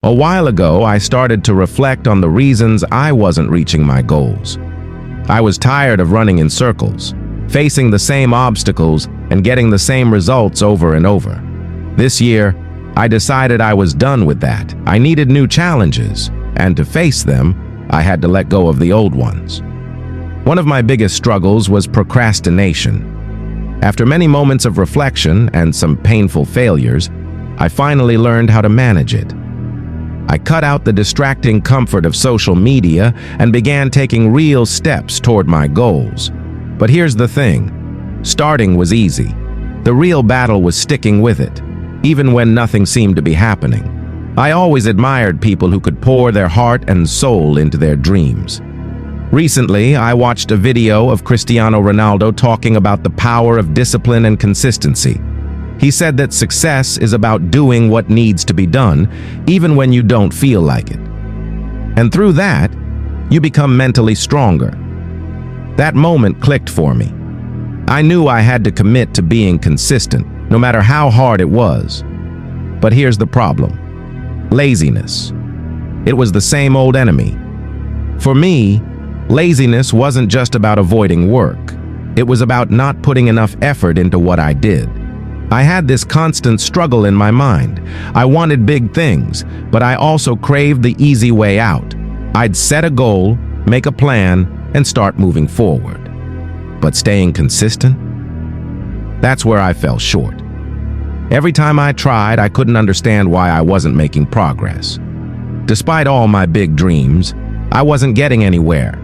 A while ago, I started to reflect on the reasons I wasn't reaching my goals. I was tired of running in circles, facing the same obstacles and getting the same results over and over. This year, I decided I was done with that. I needed new challenges, and to face them, I had to let go of the old ones. One of my biggest struggles was procrastination. After many moments of reflection and some painful failures, I finally learned how to manage it. I cut out the distracting comfort of social media and began taking real steps toward my goals. But here's the thing. Starting was easy. The real battle was sticking with it, even when nothing seemed to be happening. I always admired people who could pour their heart and soul into their dreams. Recently, I watched a video of Cristiano Ronaldo talking about the power of discipline and consistency. He said that success is about doing what needs to be done, even when you don't feel like it. And through that, you become mentally stronger. That moment clicked for me. I knew I had to commit to being consistent, no matter how hard it was. But here's the problem: laziness. It was the same old enemy. For me, laziness wasn't just about avoiding work. It was about not putting enough effort into what I did. I had this constant struggle in my mind. I wanted big things, but I also craved the easy way out. I'd set a goal, make a plan, and start moving forward. But staying consistent? That's where I fell short. Every time I tried, I couldn't understand why I wasn't making progress. Despite all my big dreams, I wasn't getting anywhere.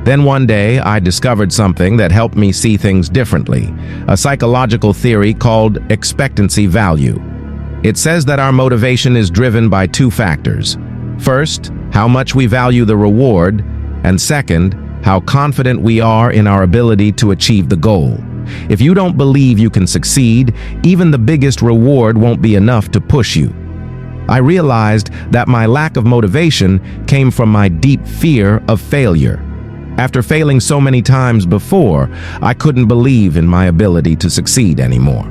Then one day, I discovered something that helped me see things differently, a psychological theory called expectancy value. It says that our motivation is driven by two factors. First, how much we value the reward, and second, how confident we are in our ability to achieve the goal. If you don't believe you can succeed, even the biggest reward won't be enough to push you. I realized that my lack of motivation came from my deep fear of failure. After failing so many times before, I couldn't believe in my ability to succeed anymore.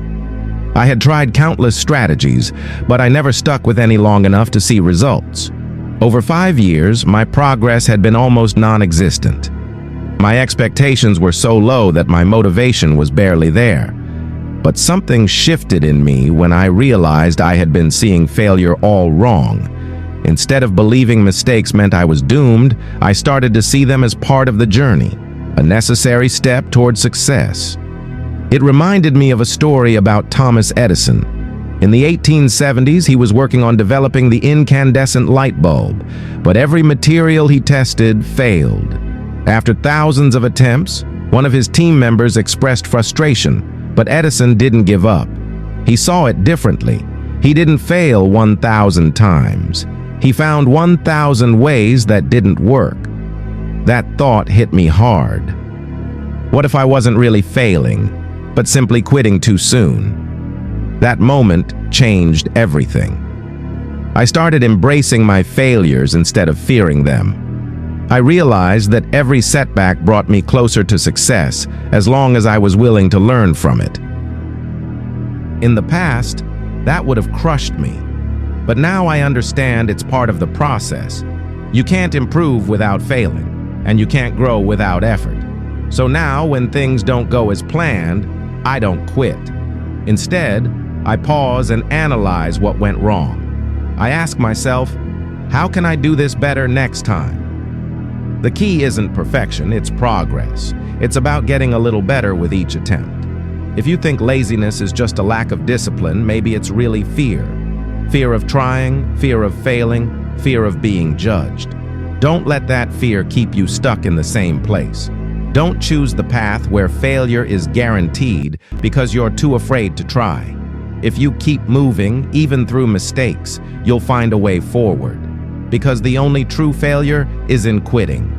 I had tried countless strategies, but I never stuck with any long enough to see results. Over 5 years, my progress had been almost non-existent. My expectations were so low that my motivation was barely there. But something shifted in me when I realized I had been seeing failure all wrong. Instead of believing mistakes meant I was doomed, I started to see them as part of the journey, a necessary step toward success. It reminded me of a story about Thomas Edison. In the 1870s, he was working on developing the incandescent light bulb, but every material he tested failed. After thousands of attempts, one of his team members expressed frustration, but Edison didn't give up. He saw it differently. He didn't fail 1,000 times. He found 1,000 ways that didn't work. That thought hit me hard. What if I wasn't really failing, but simply quitting too soon? That moment changed everything. I started embracing my failures instead of fearing them. I realized that every setback brought me closer to success as long as I was willing to learn from it. In the past, that would have crushed me. But now I understand it's part of the process. You can't improve without failing, and you can't grow without effort. So now, when things don't go as planned, I don't quit. Instead, I pause and analyze what went wrong. I ask myself, how can I do this better next time? The key isn't perfection, it's progress. It's about getting a little better with each attempt. If you think laziness is just a lack of discipline, maybe it's really fear. Fear of trying, fear of failing, fear of being judged. Don't let that fear keep you stuck in the same place. Don't choose the path where failure is guaranteed because you're too afraid to try. If you keep moving, even through mistakes, you'll find a way forward. Because the only true failure is in quitting.